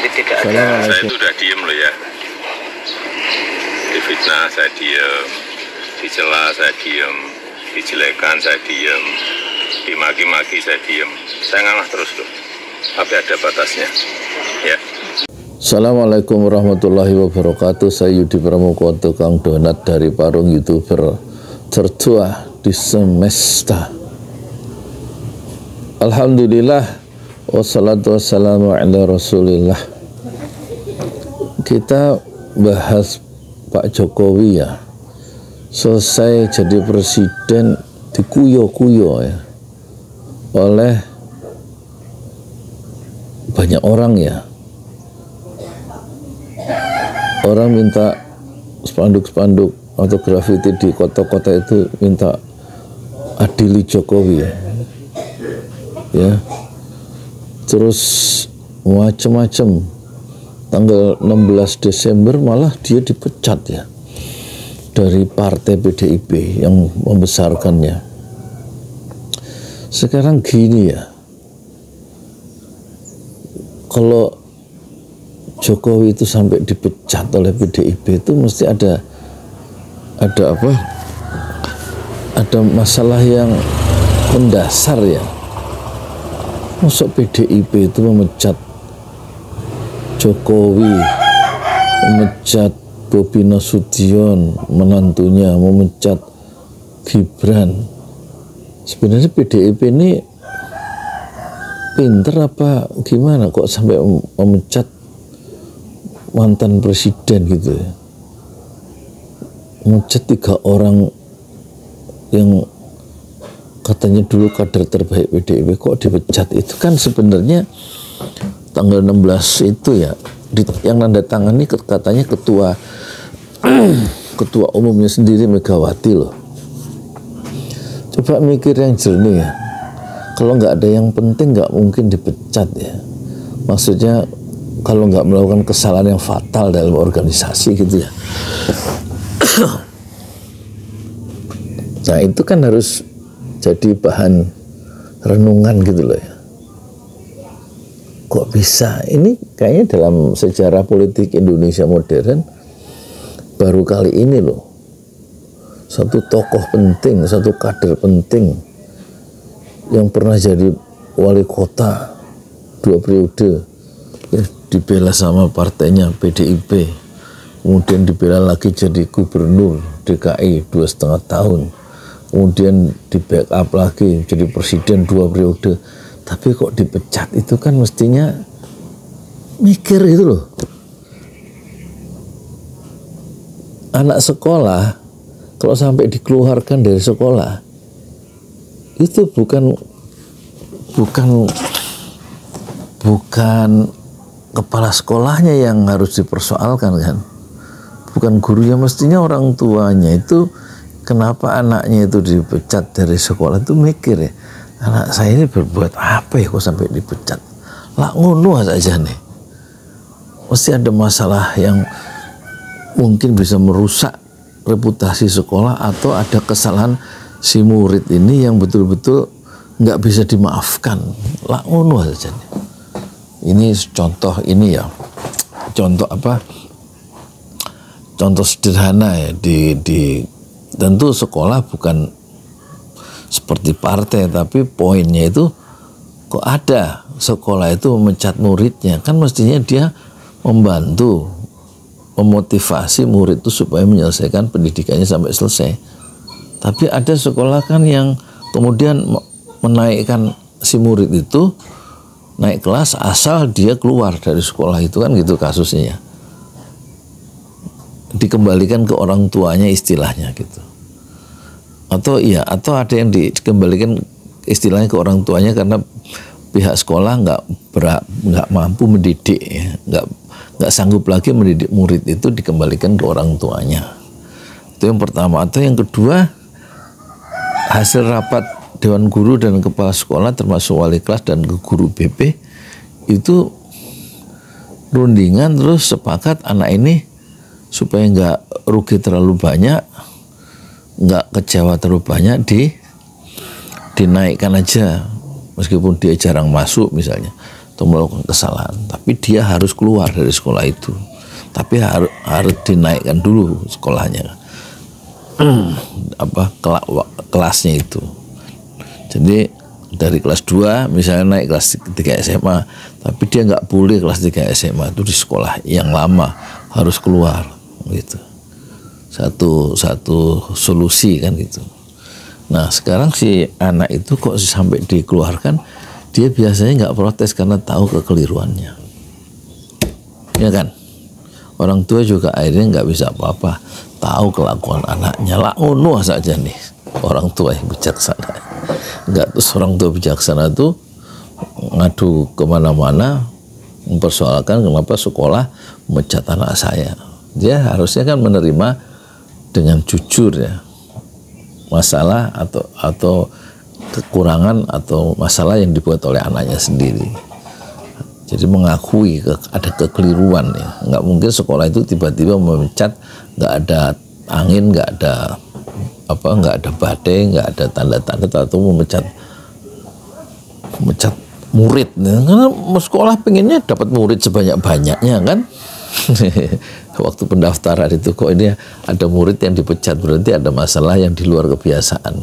jadi tidak ada. Saya itu udah diem loh ya. Difitnah saya diem, dicela saya diem, dijelekan saya diem, dimaki-maki saya diem. Saya ngalah terus loh, tapi ada batasnya ya. Assalamualaikum warahmatullahi wabarakatuh. Saya Yudi Pramuko, tukang donat dari Parung YouTuber tertua di semesta. Alhamdulillah, wassalatu wassalamu ala rasulillah. Kita bahas Pak Jokowi ya. Selesai jadi presiden dikuyo-kuyo ya oleh banyak orang ya. Orang minta spanduk-spanduk atau grafiti di kota-kota itu minta adili Jokowi ya. Terus macam-macam. Tanggal 16 Desember malah dia dipecat ya dari partai PDIP yang membesarkannya. Sekarang gini ya, kalau Jokowi itu sampai dipecat oleh PDIP itu mesti ada apa? Ada masalah yang mendasar ya. Masuk PDIP itu memecat Jokowi, memecat Bobi Nasution, menantunya, memecat Gibran. Sebenarnya PDIP ini pinter apa gimana kok sampai memecat mantan presiden gitu ya. Memecat 3 orang yang katanya dulu kader terbaik PDIP kok dipecat. Itu kan sebenarnya tanggal 16 itu ya, yang nanda tangani katanya ketua umumnya sendiri Megawati loh. Coba mikir yang jernih ya. Kalau nggak ada yang penting nggak mungkin dipecat ya. Maksudnya kalau nggak melakukan kesalahan yang fatal dalam organisasi gitu ya. Nah itu kan harus jadi bahan renungan gitu loh ya. Kok bisa? Ini kayaknya dalam sejarah politik Indonesia modern baru kali ini loh. Satu tokoh penting, satu kader penting yang pernah jadi wali kota 2 periode ya, dibela sama partainya PDIP, kemudian dibela lagi jadi gubernur DKI 2,5 tahun, kemudian di backup lagi jadi presiden 2 periode. Tapi kok dipecat itu kan mestinya mikir gitu loh. Anak sekolah kalau sampai dikeluarkan dari sekolah itu bukan kepala sekolahnya yang harus dipersoalkan kan, bukan gurunya, mestinya orang tuanya. Itu kenapa anaknya itu dipecat dari sekolah itu mikir ya, anak saya ini berbuat apa ya kok sampai dipecat. Lah ngono saja nih, mesti ada masalah yang mungkin bisa merusak reputasi sekolah, atau ada kesalahan si murid ini yang betul-betul nggak bisa dimaafkan. Lah ngono saja nih. Ini contoh ini ya, contoh apa? Contoh sederhana ya di tentu sekolah bukan seperti partai, tapi poinnya itu kok ada sekolah itu memecat muridnya, kan mestinya dia membantu memotivasi murid itu supaya menyelesaikan pendidikannya sampai selesai. Tapi ada sekolah kan yang kemudian menaikkan si murid itu naik kelas asal dia keluar dari sekolah itu, kan gitu kasusnya, dikembalikan ke orang tuanya istilahnya gitu. Atau ada yang dikembalikan istilahnya ke orang tuanya karena pihak sekolah nggak mampu mendidik ya, nggak sanggup lagi mendidik murid, itu dikembalikan ke orang tuanya. Itu yang pertama. Atau yang kedua, hasil rapat Dewan Guru dan Kepala Sekolah termasuk wali kelas dan guru BP itu rundingan, terus sepakat anak ini supaya nggak rugi terlalu banyak, nggak kecewa terlalu banyak, dinaikkan aja meskipun dia jarang masuk misalnya, atau melakukan kesalahan, tapi dia harus keluar dari sekolah itu, tapi harus dinaikkan dulu sekolahnya, kelasnya itu. Jadi dari kelas 2 misalnya naik kelas 3 SMA, tapi dia nggak boleh kelas 3 SMA itu di sekolah yang lama, harus keluar gitu. Satu solusi kan gitu. Nah sekarang si anak itu kok sampai dikeluarkan, dia biasanya nggak protes karena tahu kekeliruannya, ya kan. Orang tua juga akhirnya nggak bisa apa-apa, tahu kelakuan anaknya, lah ngono saja nih orang tua yang bijaksana. Nggak, terus orang tua bijaksana tuh ngadu kemana-mana, mempersoalkan kenapa sekolah memecat anak saya. Dia harusnya kan menerima dengan jujur ya masalah atau kekurangan atau masalah yang dibuat oleh anaknya sendiri. Jadi mengakui ada kekeliruan ya. Nggak mungkin sekolah itu tiba-tiba memecat, nggak ada angin, nggak ada badai, nggak ada tanda-tanda atau memecat murid. Karena sekolah pengennya dapat murid sebanyak-banyaknya kan. Waktu pendaftaran itu kok ini ada murid yang dipecat, berarti ada masalah yang di luar kebiasaan.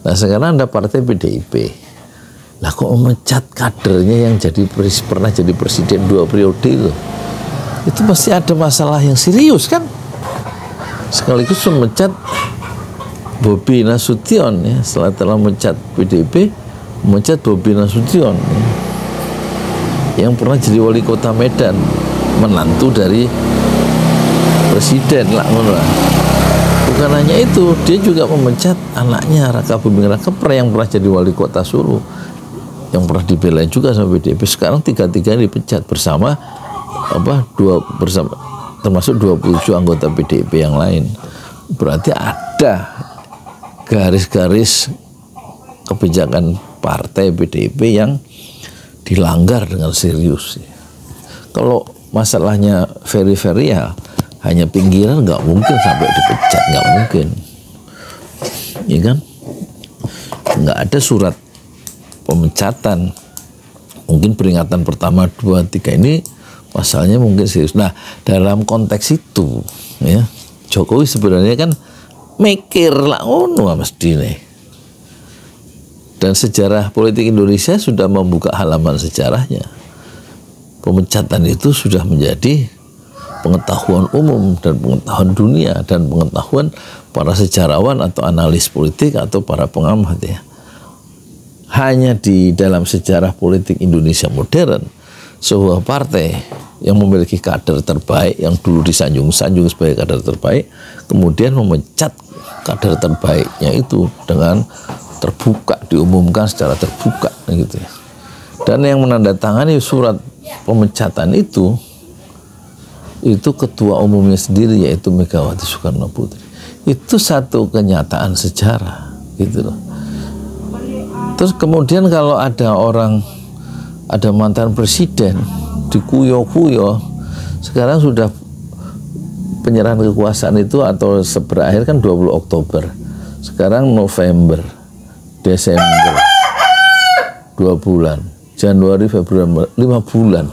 Nah sekarang ada partai PDIP. Lah kok memecat kadernya yang pernah jadi presiden 2 periode itu pasti ada masalah yang serius kan. Sekaligus memecat Bobi Nasution ya, setelah memecat PDIP, memecat Bobi Nasution ya, yang pernah jadi wali kota Medan, menantu dari presiden lah. Bukan hanya itu, dia juga memecat anaknya Raka Buming Rakepra yang pernah jadi wali kota Solo, yang pernah dibelain juga sama PDIP. Sekarang tiga-tiganya dipecat bersama termasuk 27 anggota PDIP yang lain. Berarti ada garis-garis kebijakan partai PDIP yang dilanggar dengan serius. Kalau masalahnya very ya hanya pinggiran, nggak mungkin sampai dipecat, nggak mungkin, ya kan? Nggak ada surat pemecatan. Mungkin peringatan pertama, 2, 3 ini masalahnya mungkin serius. Nah dalam konteks itu ya Jokowi sebenarnya kan mikir lah ngono mesti nih. Dan sejarah politik Indonesia sudah membuka halaman sejarahnya. Pemecatan itu sudah menjadi pengetahuan umum dan pengetahuan dunia dan pengetahuan para sejarawan atau analis politik atau para pengamat ya. Hanya di dalam sejarah politik Indonesia modern, sebuah partai yang memiliki kader terbaik, yang dulu disanjung-sanjung sebagai kader terbaik, kemudian memecat kader terbaiknya itu dengan terbuka, diumumkan secara terbuka gitu ya. Dan yang menandatangani surat pemecatan itu ketua umumnya sendiri, yaitu Megawati Soekarno Putri. Itu satu kenyataan sejarah gitu loh. Terus kemudian kalau ada mantan presiden dikuyo-kuyo, sekarang sudah penyerahan kekuasaan itu atau berakhir kan 20 Oktober. Sekarang November, Desember, 2 bulan, Januari, Februari, 5 bulan.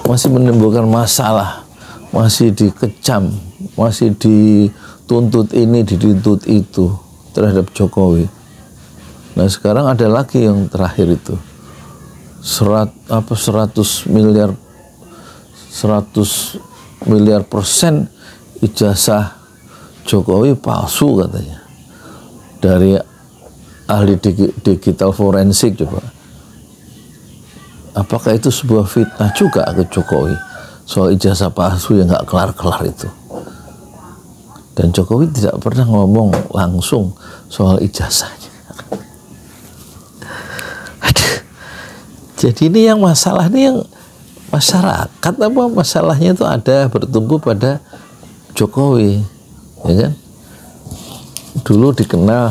Masih menimbulkan masalah, masih dikecam, masih dituntut ini, dituntut itu terhadap Jokowi. Nah sekarang ada lagi yang terakhir itu 100 miliar persen ijazah Jokowi palsu katanya dari ahli digital forensik. Coba apakah itu sebuah fitnah juga ke Jokowi soal ijazah palsu yang nggak kelar-kelar itu? Dan Jokowi tidak pernah ngomong langsung soal ijazahnya. Jadi ini yang masalah ini yang masyarakat apa masalahnya itu ada bertumbuh pada Jokowi, ya kan? Dulu dikenal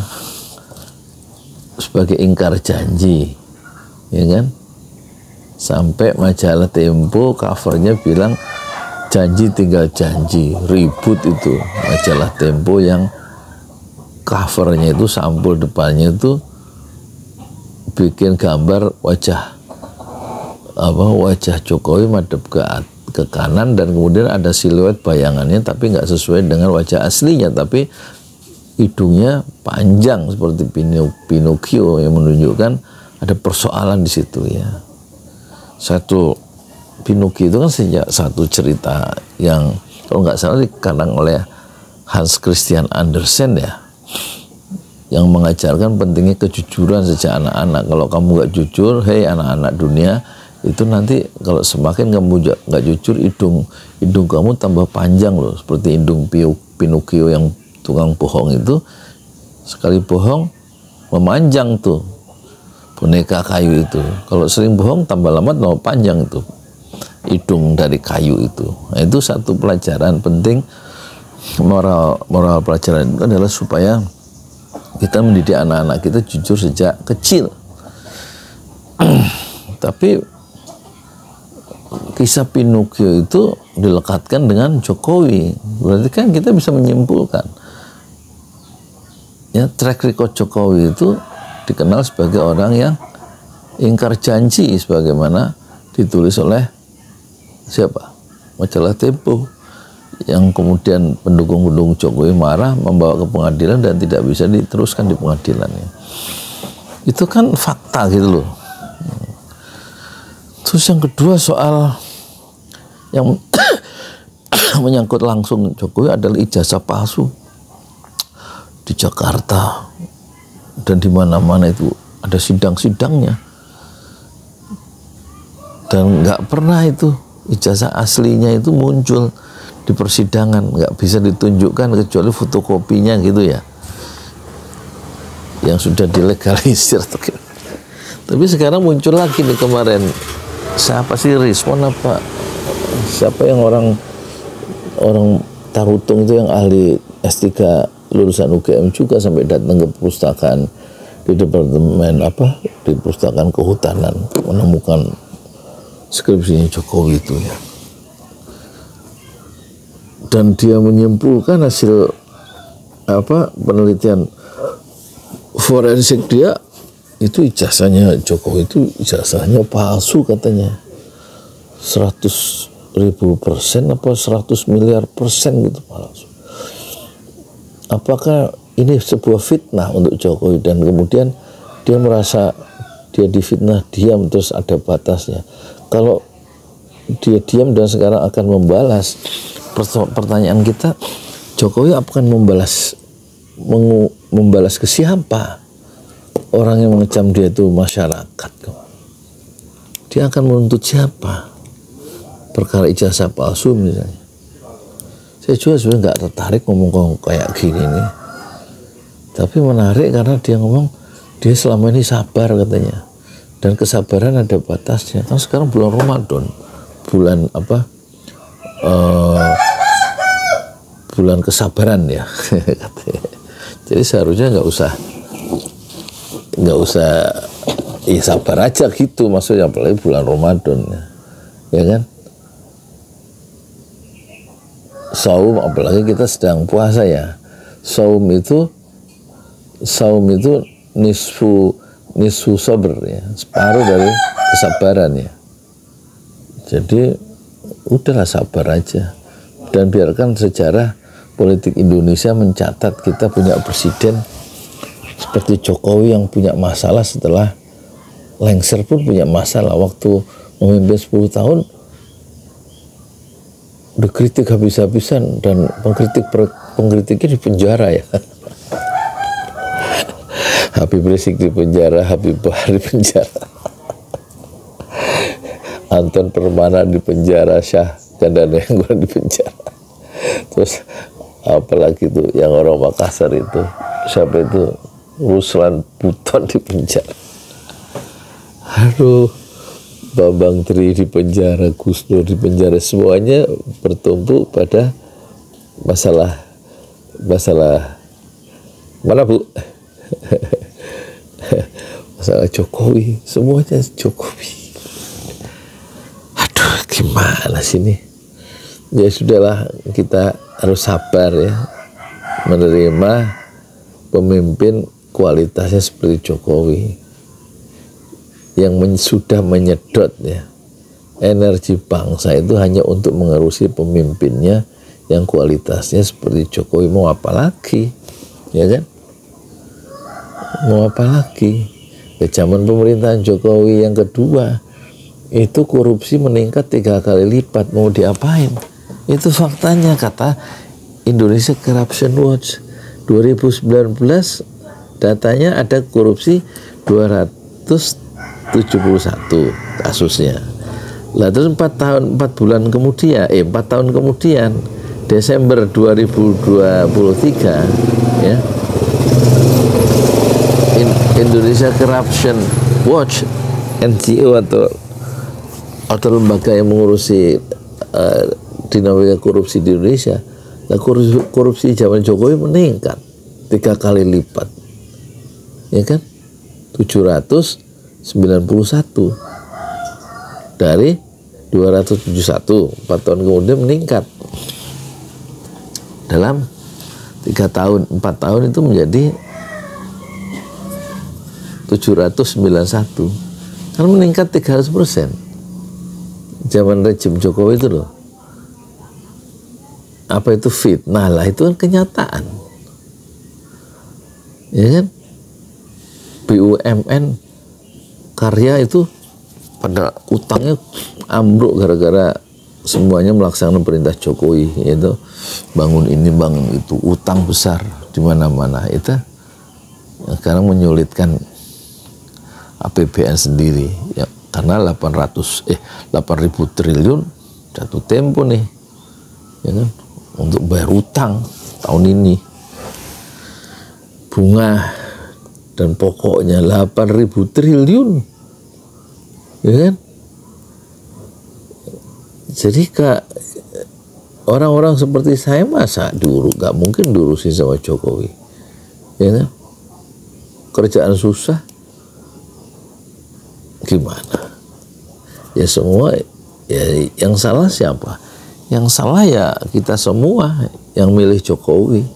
sebagai ingkar janji, ya kan? Sampai majalah Tempo covernya bilang janji tinggal janji, ribut itu majalah Tempo yang covernya itu sampul depannya itu bikin gambar wajah wajah Jokowi madep ke kanan dan kemudian ada siluet bayangannya tapi nggak sesuai dengan wajah aslinya, tapi hidungnya panjang seperti Pinocchio yang menunjukkan ada persoalan di situ ya. Satu Pinocchio itu kan satu cerita yang kalau nggak salah dikarang oleh Hans Christian Andersen ya, yang mengajarkan pentingnya kejujuran sejak anak-anak. Kalau kamu nggak jujur, hei anak-anak dunia, itu nanti kalau semakin kamu nggak jujur, hidung kamu tambah panjang loh, seperti hidung Pinocchio yang tukang bohong itu. Sekali bohong memanjang tuh boneka kayu itu. Kalau sering bohong tambah lama tambah panjang itu hidung dari kayu itu. Nah, itu satu pelajaran penting. Moral pelajaran itu adalah supaya kita mendidik anak-anak kita jujur sejak kecil. Tapi kisah Pinocchio itu dilekatkan dengan Jokowi, berarti kan kita bisa menyimpulkan ya, track record Jokowi itu dikenal sebagai orang yang ingkar janji, sebagaimana ditulis oleh siapa? Majalah Tempo, yang kemudian pendukung-pendukung Jokowi marah, membawa ke pengadilan dan tidak bisa diteruskan di pengadilannya. Itu kan fakta gitu loh. Terus yang kedua soal yang menyangkut langsung Jokowi adalah ijazah palsu di Jakarta dan di mana-mana itu ada sidang-sidangnya, dan nggak pernah itu ijazah aslinya itu muncul di persidangan, nggak bisa ditunjukkan kecuali fotokopinya gitu ya, yang sudah dilegalisir. Tapi sekarang muncul lagi nih kemarin, siapa sih respon apa? Siapa yang orang Tarutung itu yang ahli S3 lulusan UGM juga sampai datang ke perpustakaan di departemen di perpustakaan kehutanan menemukan skripsinya Jokowi itu ya. Dan dia menyimpulkan hasil penelitian forensik dia itu ijazahnya Jokowi itu ijazahnya palsu katanya, 100.000% apa 100 miliar persen gitu palsu. Apakah ini sebuah fitnah untuk Jokowi, dan kemudian dia merasa dia difitnah diam terus ada batasnya. Kalau dia diam dan sekarang akan membalas, pertanyaan kita, Jokowi akan membalas ke siapa? Orang yang mengecam dia itu masyarakat. Dia akan menuntut siapa? Perkara ijazah palsu misalnya. Saya juga sebenarnya nggak tertarik ngomong kayak gini nih. Tapi menarik karena dia ngomong dia selama ini sabar katanya. Dan kesabaran ada batasnya. Kan sekarang bulan Ramadan, bulan bulan kesabaran ya. Jadi seharusnya nggak usah ya sabar aja gitu, maksudnya apalagi bulan Ramadan ya kan. Saum, apalagi kita sedang puasa ya. Saum itu nisfu sabar ya, separuh dari kesabaran ya. Jadi udahlah sabar aja, dan biarkan sejarah politik Indonesia mencatat kita punya presiden seperti Jokowi yang punya masalah setelah lengser pun punya masalah. Waktu memimpin 10 tahun dikritik habis-habisan dan pengkritiknya di penjara ya. Habib Rizik di penjara, Habib Bahar di penjara, Anton Permana di penjara, Syah Gandanenggolan di penjara. Terus apalagi itu yang orang Makassar itu, siapa itu, Ruslan Buton di penjara. Aduh, Bambang Tri di penjara, Gus Dur di penjara, semuanya bertumpu pada masalah mana Bu? Masalah Jokowi, semuanya Jokowi. Aduh, gimana sih ini? Ya sudahlah, kita harus sabar ya, menerima pemimpin kualitasnya seperti Jokowi yang sudah menyedot ya energi bangsa itu hanya untuk mengurusi pemimpinnya yang kualitasnya seperti Jokowi. Mau apa lagi, ya kan? Mau apa lagi? Di zaman pemerintahan Jokowi yang kedua itu korupsi meningkat 3 kali lipat. Mau diapain? Itu faktanya, kata Indonesia Corruption Watch. 2019 datanya ada korupsi 271 kasusnya. Lah terus 4 tahun kemudian Desember 2023 ya, Indonesia Corruption Watch, NGO atau lembaga yang mengurusi dinamika korupsi di Indonesia. Nah, korupsi zaman Jokowi meningkat 3 kali lipat, ya kan? 791 dari 271, 4 tahun kemudian meningkat. Dalam 4 tahun itu menjadi 791, kan meningkat 300%. Zaman rejim Jokowi itu loh. Apa itu fitnah? Lah itu kan kenyataan, ya kan? BUMN karya itu pada utangnya ambruk gara-gara semuanya melaksanakan perintah Jokowi, yaitu bangun ini bangun itu, utang besar di mana-mana. Itu sekarang menyulitkan APBN sendiri ya, karena 8.000 triliun jatuh tempo nih, ya kan, untuk bayar utang tahun ini. Bunga dan pokoknya 8.000 triliun, ya kan? Jadi orang-orang seperti saya masa gak mungkin diurusin sama Jokowi, ya kan? Kerjaan susah, gimana? Ya semua, ya yang salah siapa? Yang salah ya kita semua yang milih Jokowi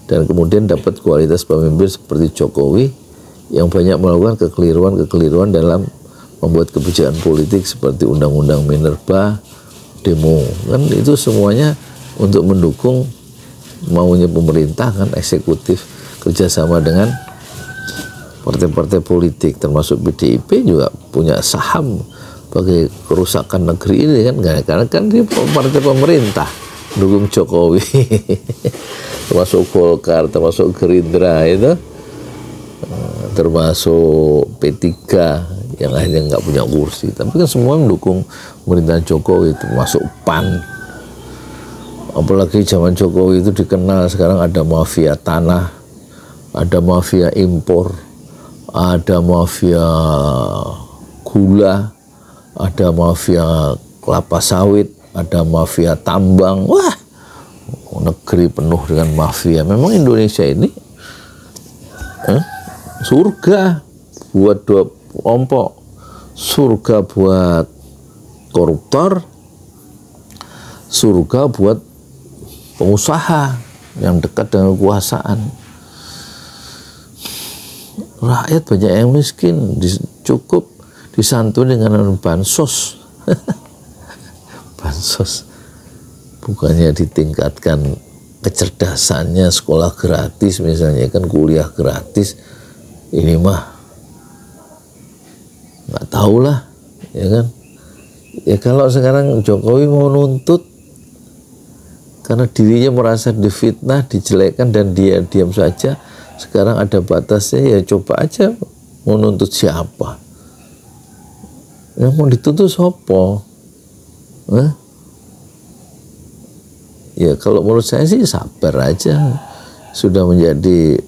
dan kemudian dapat kualitas pemimpin seperti Jokowi yang banyak melakukan kekeliruan dalam membuat kebijakan politik seperti undang-undang Minerba, demo, kan itu semuanya untuk mendukung maunya pemerintah, kan, eksekutif kerjasama dengan partai-partai politik, termasuk PDIP juga punya saham bagi kerusakan negeri ini, kan, karena kan dia partai pemerintah mendukung Jokowi. Termasuk Golkar, termasuk Gerindra itu, termasuk P3 yang akhirnya nggak punya kursi, tapi kan semua mendukung pemerintahan Jokowi, termasuk PAN. Apalagi zaman Jokowi itu dikenal, sekarang ada mafia tanah, ada mafia impor, ada mafia gula, ada mafia kelapa sawit, ada mafia tambang. Wah, negeri penuh dengan mafia. Memang Indonesia ini surga buat dua kelompok, surga buat koruptor, surga buat pengusaha yang dekat dengan kekuasaan. Rakyat banyak yang miskin, cukup disantuni dengan bansos. Bansos, bukannya ditingkatkan kecerdasannya, sekolah gratis misalnya, kan kuliah gratis. Ini mah nggak tahu lah, ya kan. Ya kalau sekarang Jokowi mau nuntut karena dirinya merasa difitnah, dijelekkan, dan dia diam saja, sekarang ada batasnya, ya coba aja mau nuntut siapa. Yang mau dituntut siapa? Ya kalau menurut saya sih sabar aja. Sudah menjadi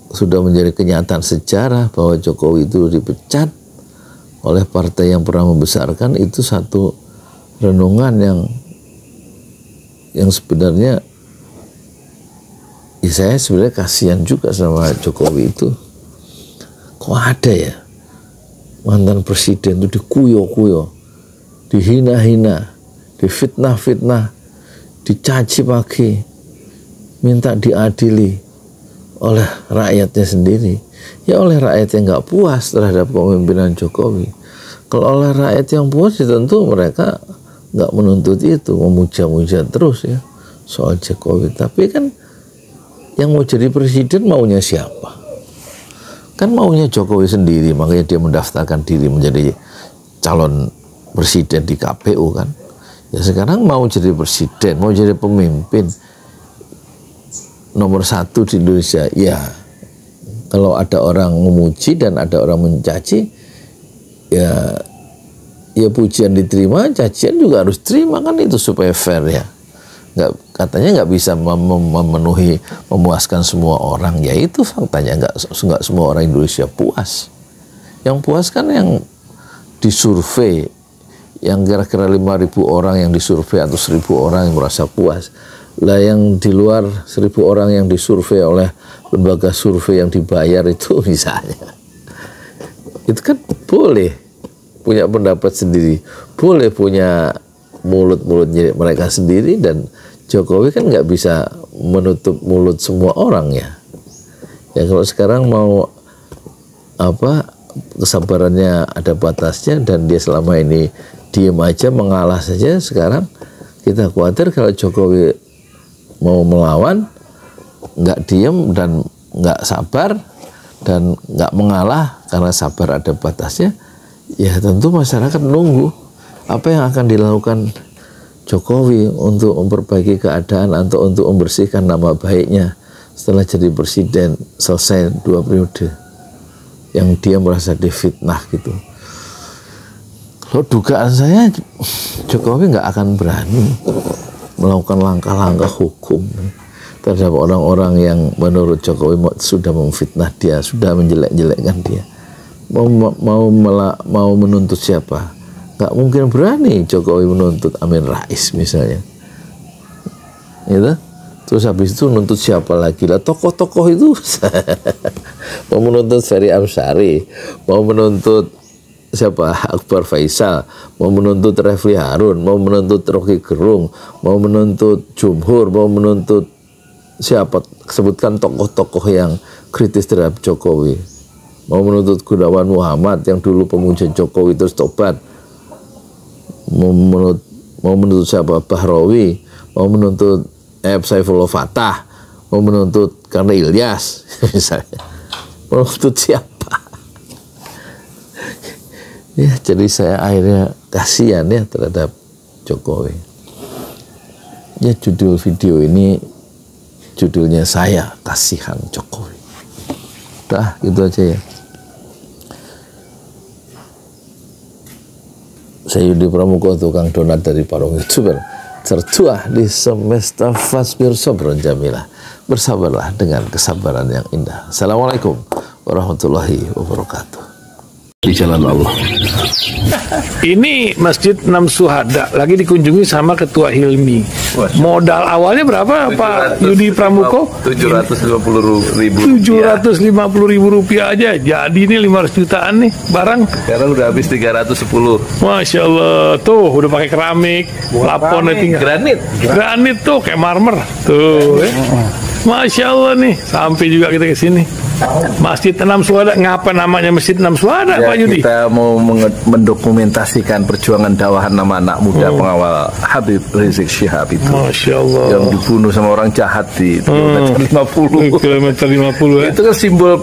sudah menjadi kenyataan sejarah bahwa Jokowi itu dipecat oleh partai yang pernah membesarkan. Itu satu renungan yang sebenarnya ya saya sebenarnya kasihan juga sama Jokowi itu. Kok ada ya mantan presiden itu dikuyo-kuyo, dihina-hina, difitnah-fitnah, dicaci maki, minta diadili oleh rakyatnya sendiri. Ya oleh rakyat yang nggak puas terhadap kepemimpinan Jokowi. Kalau oleh rakyat yang puas ya tentu mereka nggak menuntut itu, memuja-muja terus ya soal Jokowi. Tapi kan yang mau jadi presiden maunya siapa? Kan maunya Jokowi sendiri, makanya dia mendaftarkan diri menjadi calon presiden di KPU kan. Ya sekarang mau jadi presiden, mau jadi pemimpin nomor 1 di Indonesia. Ya kalau ada orang memuji dan ada orang mencaci, ya pujian diterima, cacian juga harus terima kan, itu supaya fair ya. Katanya nggak bisa memenuhi, memuaskan semua orang, ya itu faktanya nggak semua orang Indonesia puas. Yang puas kan yang disurvei, yang kira-kira 5.000 orang yang disurvei atau 1.000 orang yang merasa puas. Lah yang di luar 1.000 orang yang disurvei oleh lembaga survei yang dibayar itu misalnya, itu kan boleh punya pendapat sendiri, boleh punya mulut-mulut mereka sendiri, dan Jokowi kan nggak bisa menutup mulut semua orang ya. Ya kalau sekarang mau kesabarannya ada batasnya, dan dia selama ini diem aja mengalah saja. Sekarang kita khawatir kalau Jokowi mau melawan, nggak diem dan nggak sabar dan nggak mengalah karena sabar ada batasnya, ya tentu masyarakat nunggu apa yang akan dilakukan Jokowi untuk memperbaiki keadaan atau untuk membersihkan nama baiknya setelah jadi presiden selesai 2 periode yang dia merasa difitnah gitu. Kalau dugaan saya Jokowi nggak akan berani melakukan langkah-langkah hukum terhadap orang-orang yang menurut Jokowi sudah memfitnah dia, sudah menjelek-jelekkan dia. Mau menuntut siapa? Nggak mungkin berani Jokowi menuntut Amin Rais misalnya, gitu. Terus habis itu menuntut siapa lagi lah? Tokoh-tokoh itu mau menuntut Ferry Amsari, mau menuntut siapa? Akbar Faisal, mau menuntut Refli Harun, mau menuntut Rocky Gerung, mau menuntut Jumhur, mau menuntut siapa? Sebutkan tokoh-tokoh yang kritis terhadap Jokowi. Mau menuntut Gunawan Muhammad yang dulu pemuja Jokowi terus tobat. Mau menuntut siapa? Bahrawi, mau menuntut Saifullah Fatah, mau menuntut karena Ilyas misalnya. Mau menuntut siapa? Ya, jadi saya akhirnya kasihan ya terhadap Jokowi. Ya, judul video ini judulnya saya kasihan Jokowi. Dah, gitu aja ya. Saya Yudi Pramuko, tukang donat dari Parung YouTuber tertua di semesta Fasbir Sobron Jamilah. Bersabarlah dengan kesabaran yang indah. Assalamualaikum warahmatullahi wabarakatuh. Di jalan Allah. Ini Masjid 6 Syuhada lagi dikunjungi sama Ketua Hilmi. Modal awalnya berapa Pak Yudi Pramuko? 750.000. 750.000 rupiah aja. Jadi ini 500 jutaan nih barang. Sekarang udah habis 310. Masya Allah, tuh udah pakai keramik, plafonnya tinggal. Granit tuh kayak marmer. Tuh, Masya Allah nih, sampai juga kita ke sini. Masjid 6 Syuhada, ngapa namanya Masjid 6 Syuhada, Pak Yudi? Kita mau mendokumentasikan perjuangan dakwahan nama anak muda pengawal Habib Rizik Syihab itu. Masya Allah. Yang dibunuh sama orang jahat di kilometer 50. Kilometer 50 ya. Itu kan simbol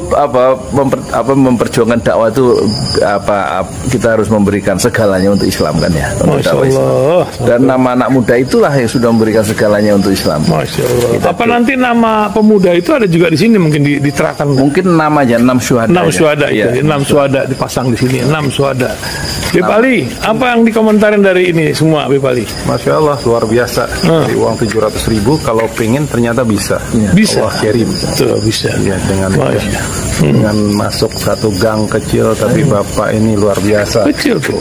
memperjuangkan dakwah itu kita harus memberikan segalanya untuk Islam kan ya. Masya Allah. Islam. Dan nama anak muda itulah yang sudah memberikan segalanya untuk Islam. Masya Allah. Apa nanti nama pemuda itu ada juga di sini mungkin diterapkan? Mungkin namanya 6 Syuhada. 6 Syuhada itu, ya. 6 Syuhada dipasang di sini. 6 Syuhada. Bip Ali, apa yang dikomentarin dari ini semua, Bip Ali? Masya Allah, luar biasa. Dari uang 700.000, kalau pengen ternyata bisa. Ya. Bisa. Allah kirim. Tuh, bisa. Ya, dengan masuk satu gang kecil, tapi Bapak ini luar biasa. Kecil tuh.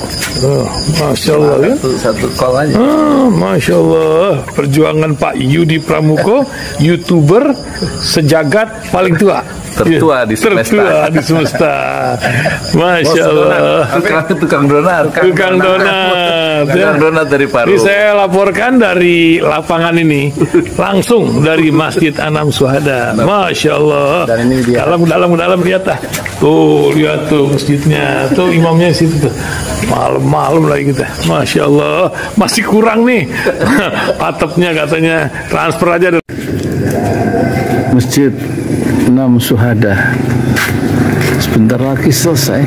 Masya Allah ya. Satu call aja. Masya Allah. Perjuangan Pak Yudi Pramuko, YouTuber sejagat paling tua. Tertua di semesta. Tertua di semesta. Masya Allah. Tukang donat. Tukang donat. Tukang donat dari Parung. Ini saya laporkan dari lapangan ini, langsung dari Masjid 6 Syuhada. Masya Allah. Dan ini dia. Dalam Salam lihat dah. Tuh lihat tuh masjidnya, tuh imamnya di situ tuh. Malam-malam lagi kita, Masya Allah, masih kurang nih. Atapnya katanya transfer aja. Masjid 6 Syuhada sebentar lagi selesai.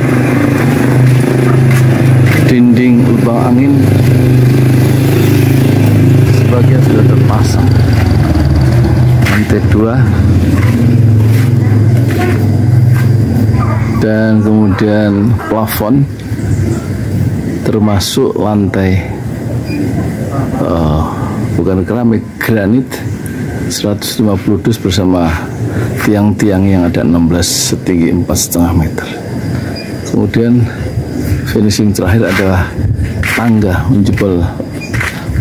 Dinding lubang angin sebagian sudah terpasang. Lantai 2 dan kemudian plafon termasuk lantai bukan keramik, granit 150 dus bersama tiang-tiang yang ada 16 setinggi 4,5 meter. Kemudian finishing terakhir adalah tangga menjebol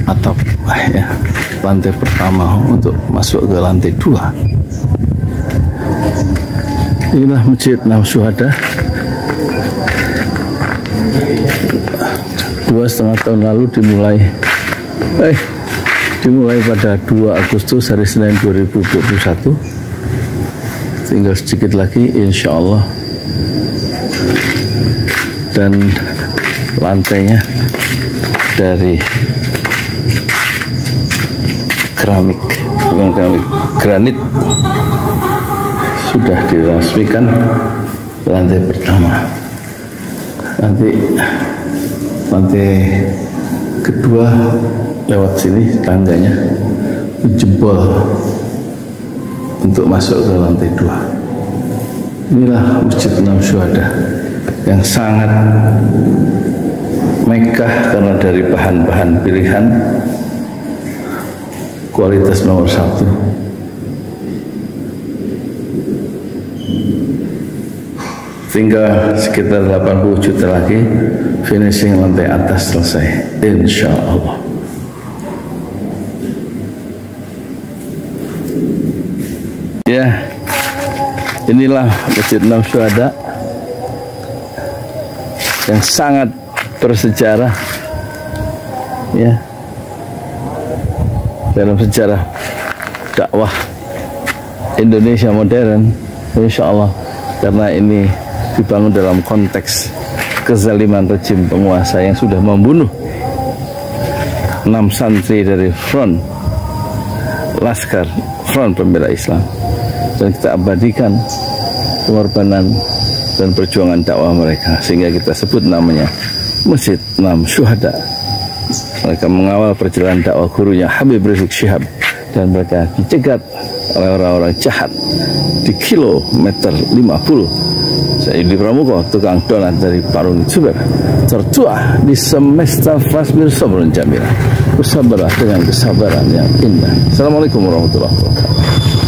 atap ya, lantai pertama untuk masuk ke lantai 2. Inilah Masjid 6 Syuhada. 2,5 tahun lalu dimulai pada 2 Agustus hari Senin 2021. Tinggal sedikit lagi insya Allah. Dan lantainya dari keramik, bukan keramik, granit, sudah diresmikan lantai pertama. Nanti lantai kedua lewat sini tangganya jebol untuk masuk ke lantai 2. Inilah Masjid 6 Syuhada yang sangat megah karena dari bahan-bahan pilihan, kualitas nomor 1. Tinggal sekitar 80 juta lagi finishing lantai atas selesai, insya Allah. Ya, inilah Masjid 6 Syuhada yang sangat bersejarah ya dalam sejarah dakwah Indonesia modern, insya Allah, karena ini dibangun dalam konteks kezaliman rejim penguasa yang sudah membunuh 6 santri dari front Laskar Front Pembela Islam, dan kita abadikan pengorbanan dan perjuangan dakwah mereka sehingga kita sebut namanya Masjid 6 Syuhada. Mereka mengawal perjalanan dakwah gurunya Habib Rizik Syihab dan mereka dicegat oleh orang-orang jahat di kilometer 50. Saya Yudi Pramuko, tukang donat dari Parung Juber, tertua di semesta Fasbir Sabrun Jamila. Bersabarlah dengan kesabaran yang indah. Assalamualaikum warahmatullahi wabarakatuh.